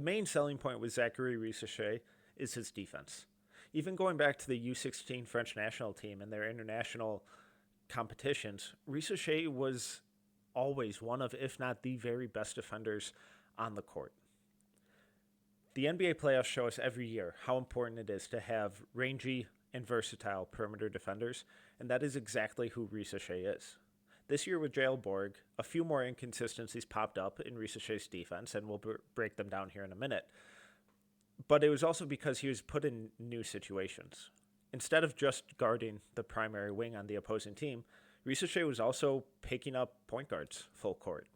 The main selling point with Zaccharie Risacher is his defense. Even going back to the U16 French national team and their international competitions, Risacher was always one of, if not the very best defenders on the court. The NBA playoffs show us every year how important it is to have rangy and versatile perimeter defenders, and that is exactly who Risacher is. This year with Jalen Borg, a few more inconsistencies popped up in Risacher's defense, and we'll break them down here in a minute. But it was also because he was put in new situations. Instead of just guarding the primary wing on the opposing team, Risacher was also picking up point guards full court.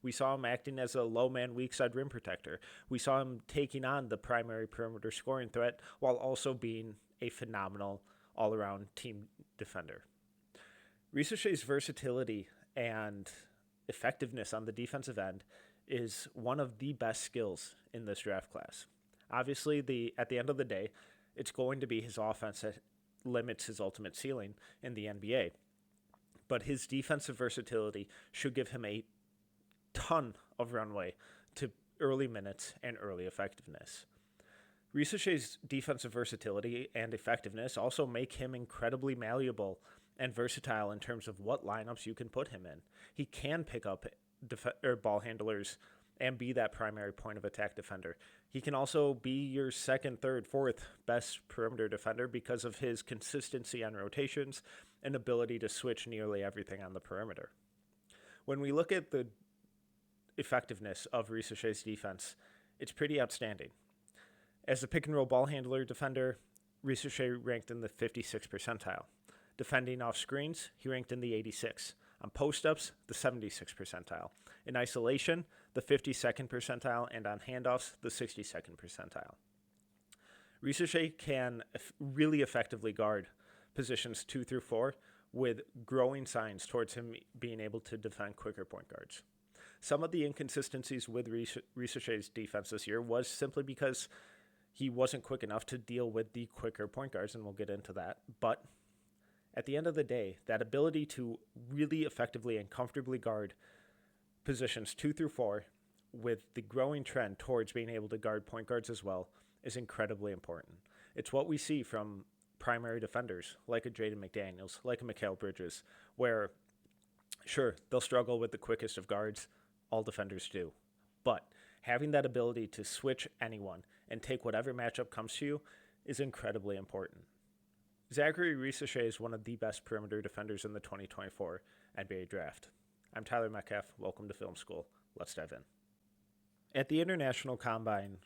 We saw him acting as a low man weak side rim protector. We saw him taking on the primary perimeter scoring threat while also being a phenomenal all-around team defender. Risacher's versatility and effectiveness on the defensive end is one of the best skills in this draft class. Obviously, at the end of the day, it's going to be his offense that limits his ultimate ceiling in the NBA. But his defensive versatility should give him a ton of runway to early minutes and early effectiveness. Risacher's defensive versatility and effectiveness also make him incredibly malleable and versatile in terms of what lineups you can put him in. He can pick up ball handlers and be that primary point of attack defender. He can also be your second, third, fourth best perimeter defender because of his consistency on rotations and ability to switch nearly everything on the perimeter. When we look at the effectiveness of Risacher's defense, it's pretty outstanding. As a pick and roll ball handler defender, Risacher ranked in the 56th percentile. Defending off screens, he ranked in the 86th. On post-ups, the 76th percentile. In isolation, the 52nd percentile, and on handoffs, the 62nd percentile. Risacher can really effectively guard positions 2 through 4 with growing signs towards him being able to defend quicker point guards. Some of the inconsistencies with Risacher's defense this year was simply because he wasn't quick enough to deal with the quicker point guards, and we'll get into that. But at the end of the day, that ability to really effectively and comfortably guard positions 2 through 4 with the growing trend towards being able to guard point guards as well is incredibly important. It's what we see from primary defenders like a Jaden McDaniels, like a Mikal Bridges, where sure, they'll struggle with the quickest of guards. All defenders do. But having that ability to switch anyone and take whatever matchup comes to you is incredibly important. Zaccharie Risacher is one of the best perimeter defenders in the 2024 NBA Draft. I'm Tyler Metcalf. Welcome to Film School. Let's dive in. At the International Combine,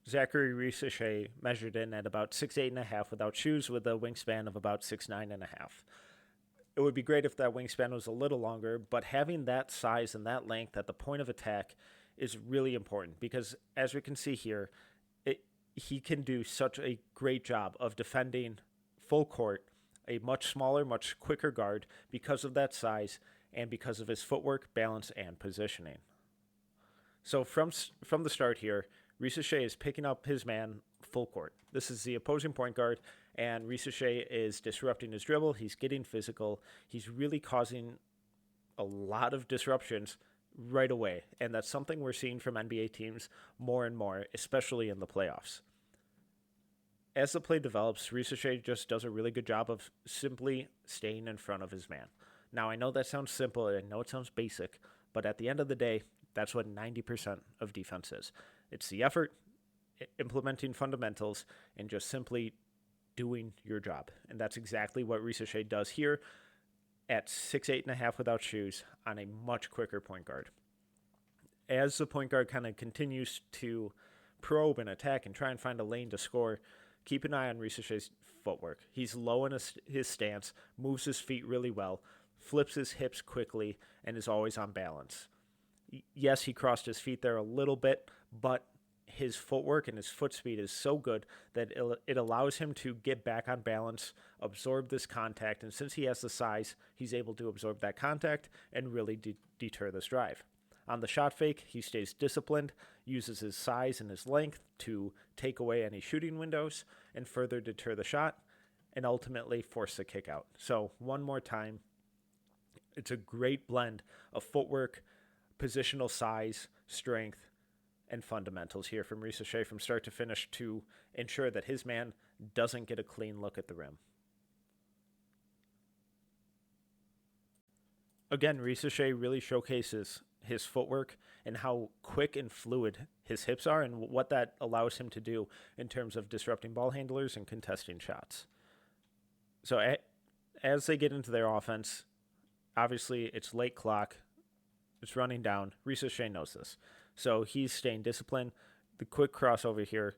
Zaccharie Risacher measured in at about 6'8.5" without shoes with a wingspan of about 6'9.5". It would be great if that wingspan was a little longer, but having that size and that length at the point of attack is really important because, as we can see here, he can do such a great job of defending full court, a much smaller, much quicker guard because of that size and because of his footwork, balance, and positioning. So from the start here, Risacher is picking up his man full court. This is the opposing point guard, and Risacher is disrupting his dribble. He's getting physical. He's really causing a lot of disruptions right away, and that's something we're seeing from NBA teams more and more, especially in the playoffs. As the play develops, Risacher just does a really good job of simply staying in front of his man. Now, I know that sounds simple, I know it sounds basic, but at the end of the day, that's what 90% of defense is. It's the effort, implementing fundamentals, and just simply doing your job. And that's exactly what Risacher does here at 6'8.5" without shoes on a much quicker point guard. As the point guard kind of continues to probe and attack and try and find a lane to score, keep an eye on Risacher's footwork. He's low in his stance, moves his feet really well, flips his hips quickly, and is always on balance. Yes, he crossed his feet there a little bit, but his footwork and his foot speed is so good that it allows him to get back on balance, absorb this contact, and since he has the size, he's able to absorb that contact and really deter this drive. On the shot fake, he stays disciplined, uses his size and his length to take away any shooting windows and further deter the shot and ultimately force the kick out. So one more time, it's a great blend of footwork, positional size, strength, and fundamentals here from Risacher from start to finish to ensure that his man doesn't get a clean look at the rim. Again, Risacher really showcases his footwork and how quick and fluid his hips are and what that allows him to do in terms of disrupting ball handlers and contesting shots. So as they get into their offense, obviously it's late clock, it's running down. Risacher knows this. So he's staying disciplined. The quick crossover here,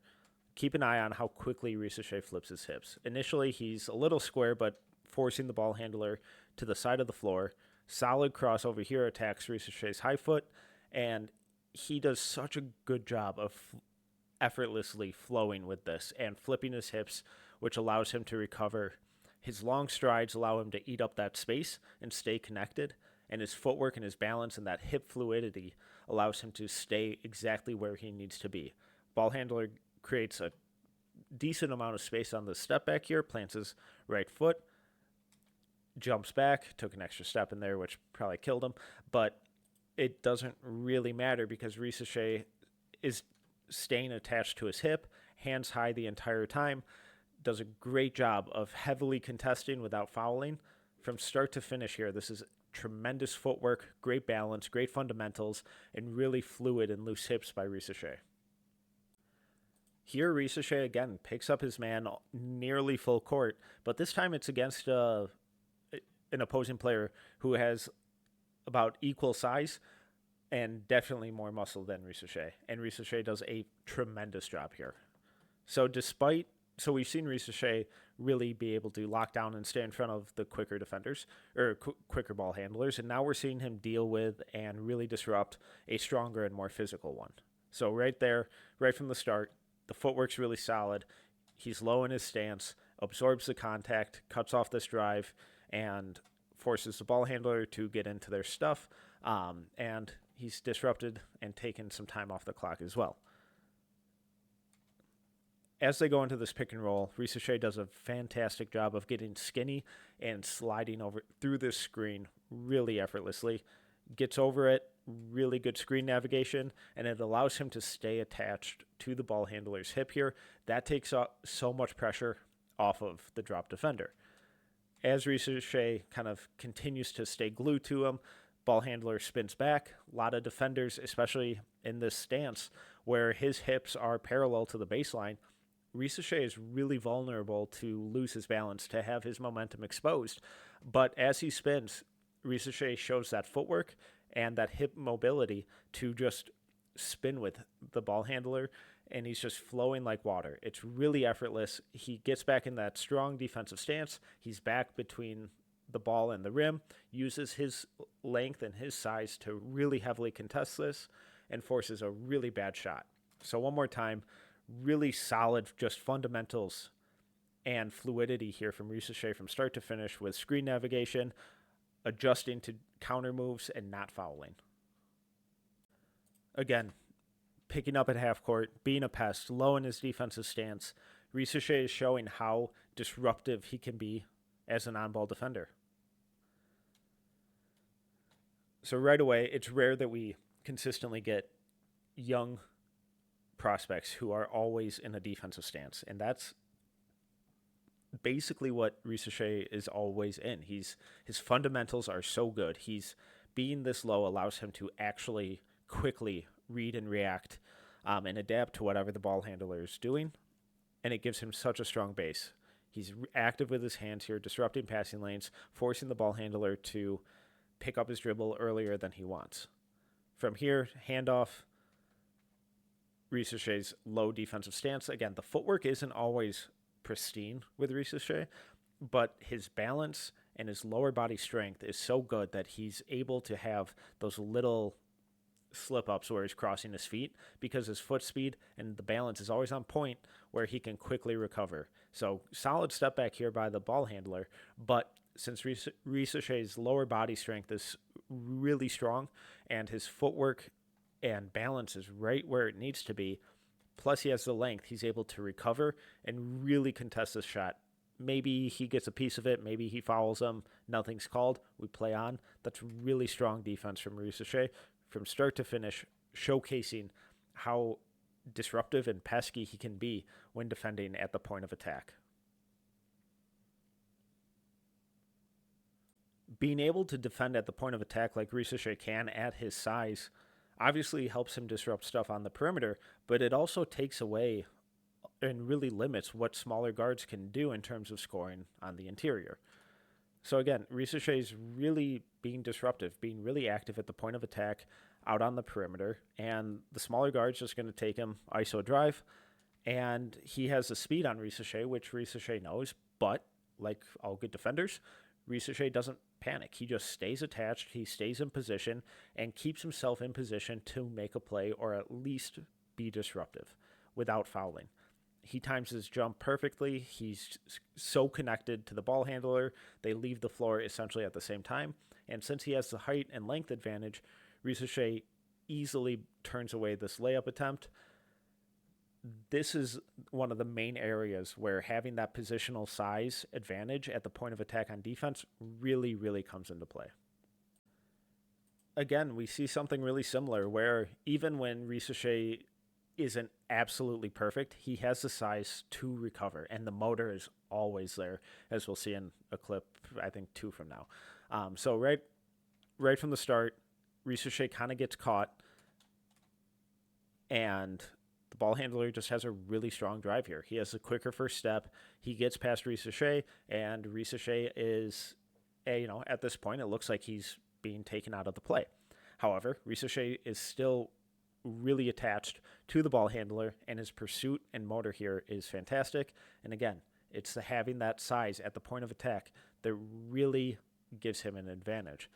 keep an eye on how quickly Risacher flips his hips. Initially, he's a little square, but forcing the ball handler to the side of the floor. Solid crossover here attacks Risacher's high foot, and he does such a good job of effortlessly flowing with this and flipping his hips, which allows him to recover. His long strides allow him to eat up that space and stay connected, and his footwork and his balance and that hip fluidity allows him to stay exactly where he needs to be. Ball handler creates a decent amount of space on the step back here, plants his right foot, jumps back, took an extra step in there, which probably killed him, but it doesn't really matter because Risacher is staying attached to his hip, hands high the entire time, does a great job of heavily contesting without fouling. From start to finish here, this is tremendous footwork, great balance, great fundamentals, and really fluid and loose hips by Risacher. Here, Risacher again picks up his man nearly full court, but this time it's against an opposing player who has about equal size and definitely more muscle than Risacher. And Risacher does a tremendous job here. So we've seen Risacher really be able to lock down and stay in front of the quicker defenders or quicker ball handlers. And now we're seeing him deal with and really disrupt a stronger and more physical one. So right there, right from the start, the footwork's really solid. He's low in his stance, absorbs the contact, cuts off this drive, and forces the ball handler to get into their stuff. And he's disrupted and taken some time off the clock as well. As they go into this pick and roll, Risacher does a fantastic job of getting skinny and sliding over through this screen really effortlessly. Gets over it, really good screen navigation, and it allows him to stay attached to the ball handler's hip here. That takes so much pressure off of the drop defender. As Risacher kind of continues to stay glued to him, ball handler spins back. A lot of defenders, especially in this stance where his hips are parallel to the baseline, Risacher is really vulnerable to lose his balance, to have his momentum exposed. But as he spins, Risacher shows that footwork and that hip mobility to just spin with the ball handler, and he's just flowing like water. It's really effortless. He gets back in that strong defensive stance. He's back between the ball and the rim, uses his length and his size to really heavily contest this, and forces a really bad shot. So one more time, really solid just fundamentals and fluidity here from Risacher from start to finish with screen navigation, adjusting to counter moves, and not fouling. Again, picking up at half court, being a pest, low in his defensive stance, Risacher is showing how disruptive he can be as an on-ball defender. So right away, it's rare that we consistently get young prospects who are always in a defensive stance, and that's basically what Risacher is always in. His fundamentals are so good. He's being this low allows him to actually quickly read and react and adapt to whatever the ball handler is doing, and it gives him such a strong base. He's active with his hands here, disrupting passing lanes, forcing the ball handler to pick up his dribble earlier than he wants. From here, handoff, Risacher's low defensive stance. Again, the footwork isn't always pristine with Risacher, but his balance and his lower body strength is so good that he's able to have those little slip-ups where he's crossing his feet because his foot speed and the balance is always on point where he can quickly recover. So solid step back here by the ball handler, but since Risacher's lower body strength is really strong and his footwork and balance is right where it needs to be, plus he has the length, he's able to recover and really contest this shot. Maybe he gets a piece of it, maybe he fouls him, nothing's called, we play on. That's really strong defense from Risacher from start to finish, showcasing how disruptive and pesky he can be when defending at the point of attack. Being able to defend at the point of attack like Risacher can at his size obviously helps him disrupt stuff on the perimeter, but it also takes away and really limits what smaller guards can do in terms of scoring on the interior. So again, Risacher is really being disruptive, being really active at the point of attack out on the perimeter, and the smaller guard's just going to take him ISO drive, and he has the speed on Risacher, which Risacher knows, but like all good defenders, Risacher doesn't panic. He just stays attached, he stays in position, and keeps himself in position to make a play or at least be disruptive without fouling. He times his jump perfectly. He's so connected to the ball handler. They leave the floor essentially at the same time. And since he has the height and length advantage, Risacher easily turns away this layup attempt. This is one of the main areas where having that positional size advantage at the point of attack on defense really, really comes into play. Again, we see something really similar where even when Risacher isn't absolutely perfect, he has the size to recover, and the motor is always there, as we'll see in a clip, I think 2 from now. So right from the start, Risacher kind of gets caught, and the ball handler just has a really strong drive here. He has a quicker first step. He gets past Risacher, and Risacher is, at this point, it looks like he's being taken out of the play. However, Risacher is still really attached to the ball handler, and his pursuit and motor here is fantastic. And again, it's the having that size at the point of attack that really gives him an advantage.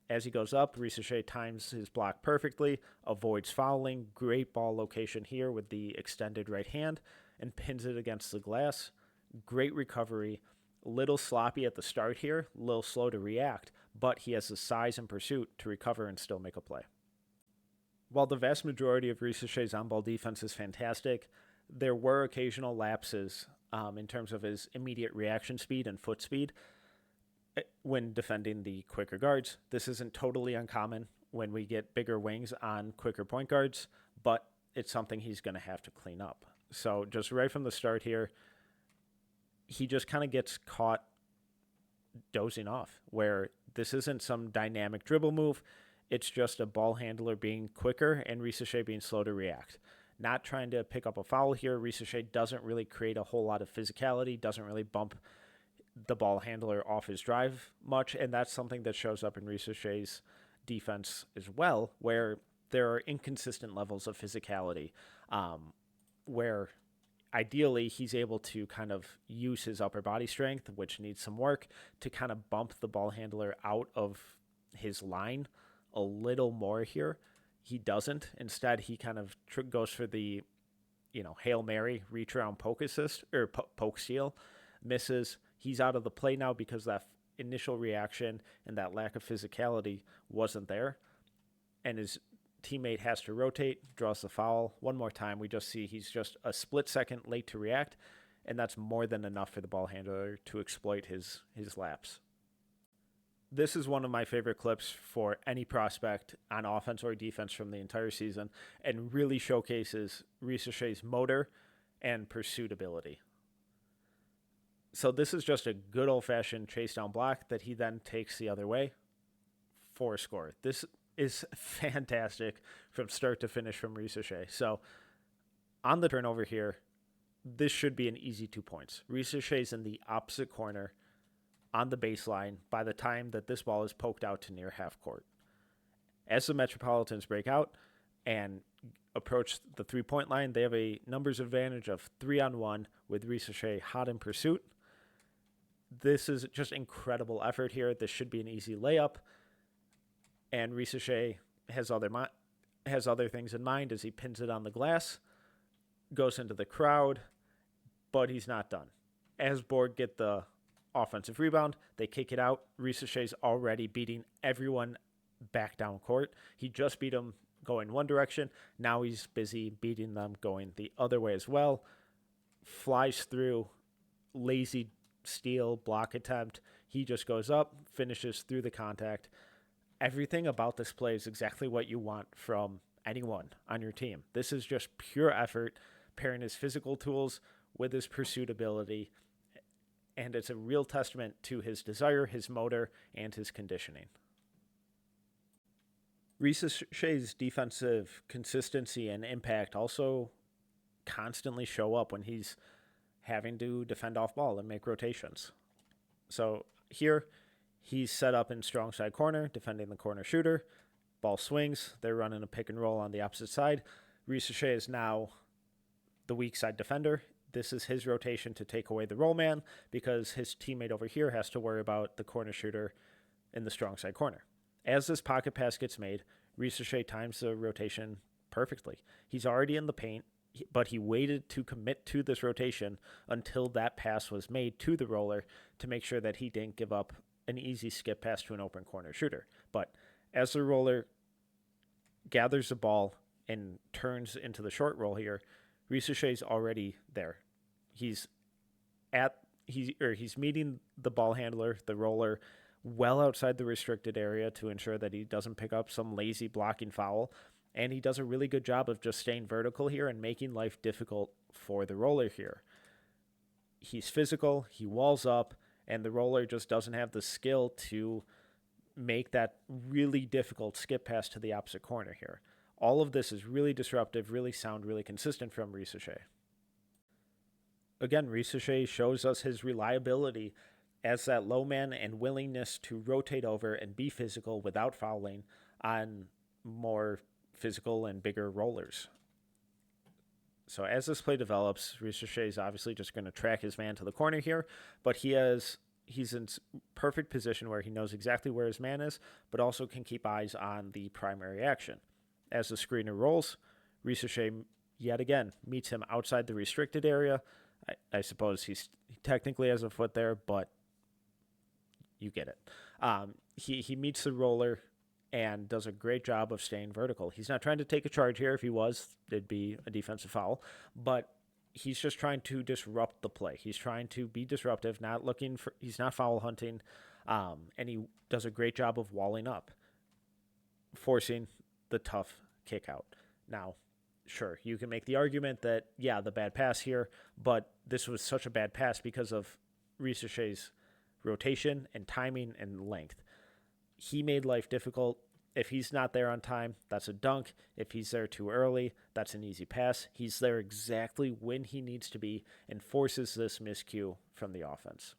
As he goes up, Risacher times his block perfectly, avoids fouling, great ball location here with the extended right hand, and pins it against the glass. Great recovery, little sloppy at the start here, a little slow to react, but he has the size and pursuit to recover and still make a play. While the vast majority of Risacher's on-ball defense is fantastic, there were occasional lapses in terms of his immediate reaction speed and foot speed when defending the quicker guards. This isn't totally uncommon when we get bigger wings on quicker point guards, but it's something he's going to have to clean up. So just right from the start here, he just kind of gets caught dozing off, where this isn't some dynamic dribble move. It's just a ball handler being quicker and Risacher being slow to react. Not trying to pick up a foul here. Risacher doesn't really create a whole lot of physicality, doesn't really bump the ball handler off his drive much, and that's something that shows up in Risacher's defense as well, where there are inconsistent levels of physicality, where ideally he's able to kind of use his upper body strength, which needs some work, to kind of bump the ball handler out of his line a little more here. He doesn't. Instead, he kind of goes for the, Hail Mary, reach around poke assist, or poke steal, misses. He's out of the play now because that initial reaction and that lack of physicality wasn't there. And his teammate has to rotate, draws the foul. One more time, we just see he's just a split second late to react, and that's more than enough for the ball handler to exploit his lapse. This is one of my favorite clips for any prospect on offense or defense from the entire season, and really showcases Risacher's motor and pursuit ability. So this is just a good old-fashioned chase down block that he then takes the other way for a score. This is fantastic from start to finish from Risacher. So on the turnover here, this should be an easy 2 points. Risacher's in the opposite corner on the baseline by the time that this ball is poked out to near half court. As the Metropolitans break out and approach the 3-point line, they have a numbers advantage of 3-on-1 with Risacher hot in pursuit. This is just incredible effort here. This should be an easy layup. And Risacher has other things in mind as he pins it on the glass, goes into the crowd, but he's not done. As Borg get the offensive rebound, they kick it out. Risacher's already beating everyone back down court. He just beat them going one direction. Now he's busy beating them going the other way as well. Flies through, lazy steal, block attempt. He just goes up, finishes through the contact. Everything about this play is exactly what you want from anyone on your team. This is just pure effort, pairing his physical tools with his pursuit ability, and it's a real testament to his desire, his motor, and his conditioning. Risacher's defensive consistency and impact also constantly show up when he's having to defend off ball and make rotations. So here, he's set up in strong side corner, defending the corner shooter. Ball swings. They're running a pick and roll on the opposite side. Risacher is now the weak side defender. This is his rotation to take away the roll man because his teammate over here has to worry about the corner shooter in the strong side corner. As this pocket pass gets made, Risacher times the rotation perfectly. He's already in the paint, but he waited to commit to this rotation until that pass was made to the roller to make sure that he didn't give up an easy skip pass to an open corner shooter. But as the roller gathers the ball and turns into the short roll here, Risacher's already there. He's meeting the ball handler, the roller, well outside the restricted area to ensure that he doesn't pick up some lazy blocking foul. And he does a really good job of just staying vertical here and making life difficult for the roller here. He's physical, he walls up, and the roller just doesn't have the skill to make that really difficult skip pass to the opposite corner here. All of this is really disruptive, really sound, really consistent from Risacher. Again, Risacher shows us his reliability as that low man and willingness to rotate over and be physical without fouling on more physical and bigger rollers. So as this play develops, Risacher is obviously just going to track his man to the corner here, but he's in perfect position where he knows exactly where his man is, but also can keep eyes on the primary action. As the screener rolls, Risacher yet again meets him outside the restricted area. I suppose he technically has a foot there, but you get it. He meets the roller and does a great job of staying vertical. He's not trying to take a charge here. If he was, it'd be a defensive foul. But he's just trying to disrupt the play. He's trying to be disruptive, he's not foul hunting, and he does a great job of walling up, forcing the tough kick out. Now, sure, you can make the argument that, yeah, the bad pass here, but this was such a bad pass because of Risacher's rotation and timing and length. He made life difficult. If he's not there on time, that's a dunk. If he's there too early, that's an easy pass. He's there exactly when he needs to be and forces this miscue from the offense.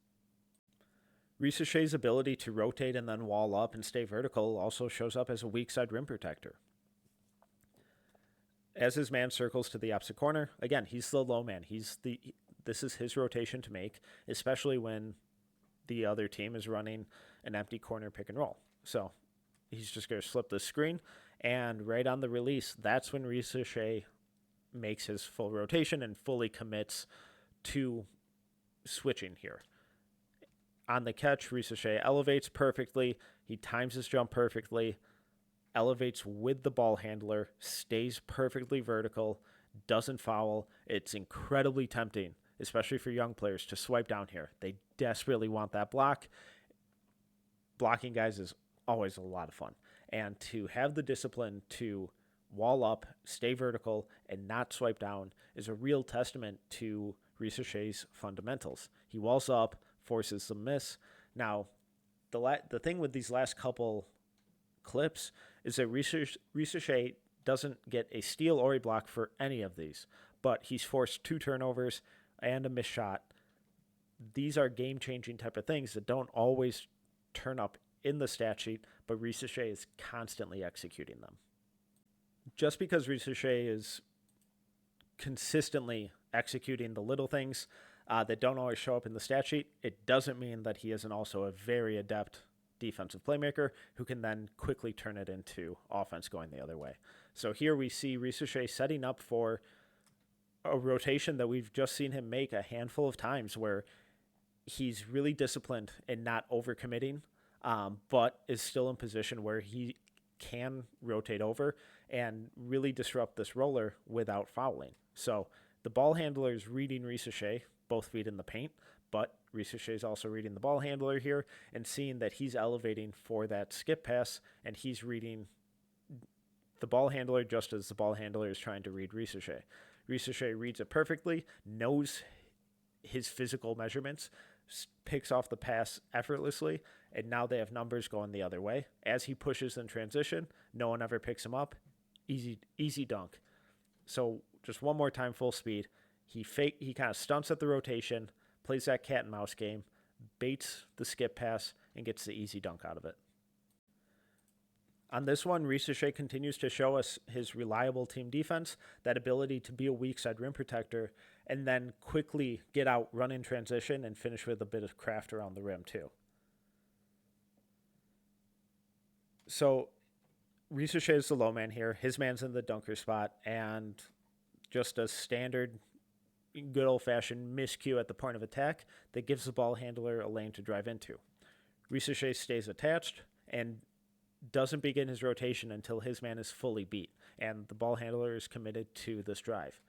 Risacher's ability to rotate and then wall up and stay vertical also shows up as a weak side rim protector. As his man circles to the opposite corner, again, he's the low man. This is his rotation to make, especially when the other team is running an empty corner pick and roll. So he's just going to slip the screen, and right on the release, that's when Risacher makes his full rotation and fully commits to switching here. On the catch, Risacher elevates perfectly. He times his jump perfectly, elevates with the ball handler, stays perfectly vertical, doesn't foul. It's incredibly tempting, especially for young players, to swipe down here. They desperately want that block. Blocking guys is always a lot of fun. And to have the discipline to wall up, stay vertical, and not swipe down is a real testament to Risacher's fundamentals. He walls up, forces the miss. Now, the thing with these last couple clips is that Risacher doesn't get a steal or a block for any of these, but he's forced 2 turnovers and a missed shot. These are game-changing type of things that don't always turn up in the stat sheet, but Risacher is constantly executing them. Just because Risacher is consistently executing the little things that don't always show up in the stat sheet, it doesn't mean that he isn't also a very adept defensive playmaker who can then quickly turn it into offense going the other way. So here we see Risacher setting up for a rotation that we've just seen him make a handful of times where he's really disciplined and not overcommitting, but is still in position where he can rotate over and really disrupt this roller without fouling. So the ball handler is reading Risacher, both feet in the paint, but Risacher is also reading the ball handler here and seeing that he's elevating for that skip pass, and he's reading the ball handler just as the ball handler is trying to read Risacher. Risacher reads it perfectly, knows his physical measurements, picks off the pass effortlessly, and now they have numbers going the other way. As he pushes in transition, no one ever picks him up. Easy dunk. So just one more time, full speed. He kind of stunts at the rotation, plays that cat and mouse game, baits the skip pass, and gets the easy dunk out of it. On this one, Risacher continues to show us his reliable team defense, that ability to be a weak side rim protector, and then quickly get out, run in transition, and finish with a bit of craft around the rim too. So Risacher is the low man here. His man's in the dunker spot, and just a standard good old-fashioned miscue at the point of attack that gives the ball handler a lane to drive into. Risacher stays attached and doesn't begin his rotation until his man is fully beat, and the ball handler is committed to this drive.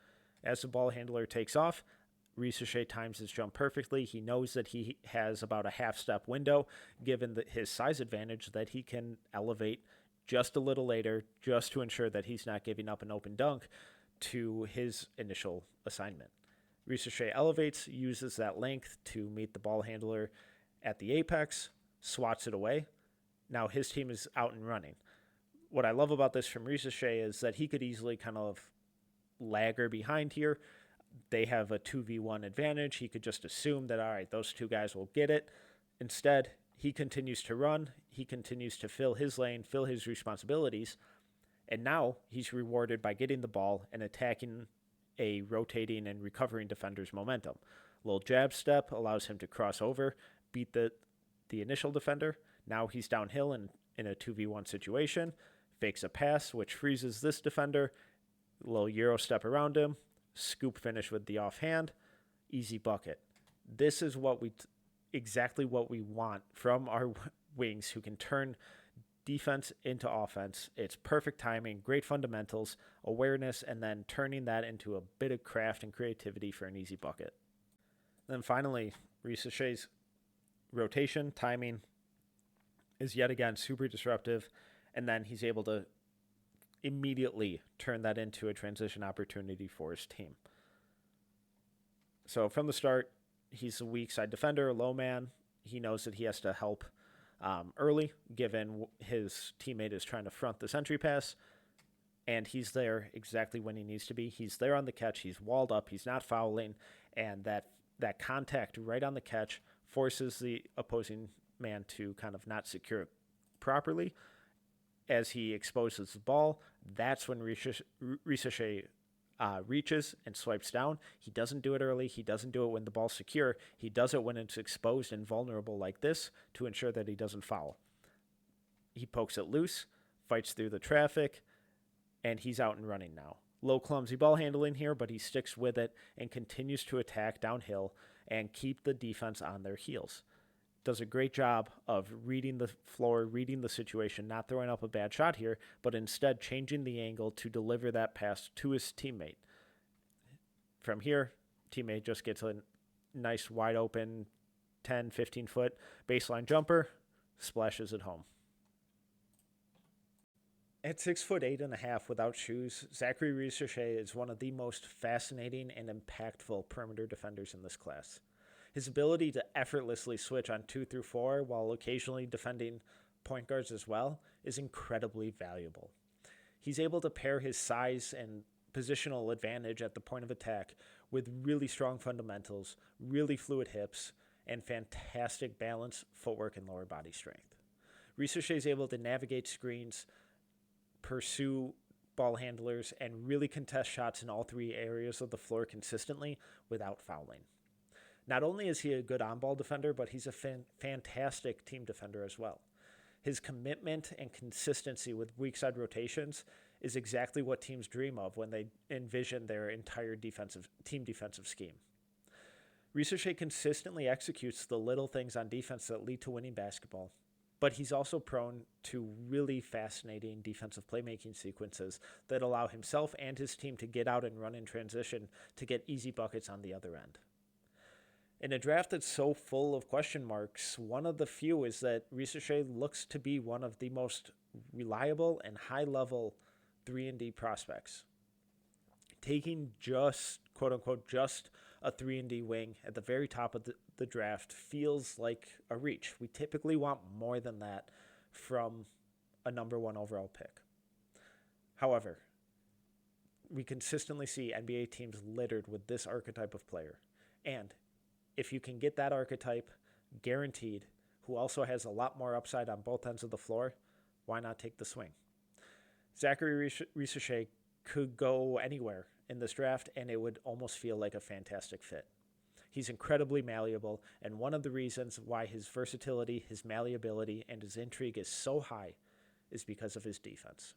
As the ball handler takes off, Risacher times his jump perfectly. He knows that he has about a half-step window, given his size advantage, that he can elevate just a little later just to ensure that he's not giving up an open dunk to his initial assignment. Risacher elevates, uses that length to meet the ball handler at the apex, swats it away. Now his team is out and running. What I love about this from Risacher is that he could easily kind of lagger behind here. They have a 2v1 advantage. He could just assume that, all right, those two guys will get it. Instead, he continues to run. He continues to fill his lane, fill his responsibilities. And now he's rewarded by getting the ball and attacking a rotating and recovering defender's momentum. A little jab step allows him to cross over, beat the initial defender. Now he's downhill in a 2v1 situation, fakes a pass, which freezes this defender. A little Euro step around him, scoop finish with the offhand, easy bucket. This is exactly what we want from our wings who can turn defense into offense. It's perfect timing, great fundamentals, awareness, and then turning that into a bit of craft and creativity for an easy bucket. Then finally, Risacher's rotation, timing is yet again super disruptive, and then he's able to immediately turn that into a transition opportunity for his team. So from the start, he's a weak side defender, a low man. He knows that he has to help early, given his teammate is trying to front the entry pass, and he's there exactly when he needs to be. He's there on the catch. He's walled up. He's not fouling, and that contact right on the catch forces the opposing man to kind of not secure it properly. As he exposes the ball, that's when Risacher reaches and swipes down. He doesn't do it early. He doesn't do it when the ball's secure. He does it when it's exposed and vulnerable like this to ensure that he doesn't foul. He pokes it loose, fights through the traffic, and he's out and running now. Low clumsy ball handling here, but he sticks with it and continues to attack downhill and keep the defense on their heels. Does a great job of reading the floor, reading the situation, not throwing up a bad shot here, but instead changing the angle to deliver that pass to his teammate. From here, teammate just gets a nice wide open 10, 15-foot baseline jumper, splashes it home. At 6'8.5" without shoes, Zaccharie Risacher is one of the most fascinating and impactful perimeter defenders in this class. His ability to effortlessly switch on 2 through 4 while occasionally defending point guards as well is incredibly valuable. He's able to pair his size and positional advantage at the point of attack with really strong fundamentals, really fluid hips, and fantastic balance, footwork, and lower body strength. Risacher is able to navigate screens, pursue ball handlers, and really contest shots in all 3 areas of the floor consistently without fouling. Not only is he a good on-ball defender, but he's a fantastic team defender as well. His commitment and consistency with weak side rotations is exactly what teams dream of when they envision their entire team defensive scheme. Risacher consistently executes the little things on defense that lead to winning basketball, but he's also prone to really fascinating defensive playmaking sequences that allow himself and his team to get out and run in transition to get easy buckets on the other end. In a draft that's so full of question marks, one of the few is that Risacher looks to be one of the most reliable and high-level 3-and-D prospects. Taking just, quote unquote, just a 3-and-D wing at the very top of the draft feels like a reach. We typically want more than that from a number 1 overall pick. However, we consistently see NBA teams littered with this archetype of player. And if you can get that archetype guaranteed, who also has a lot more upside on both ends of the floor, why not take the swing? Zaccharie Risacher could go anywhere in this draft, and it would almost feel like a fantastic fit. He's incredibly malleable, and one of the reasons why his versatility, his malleability, and his intrigue is so high is because of his defense.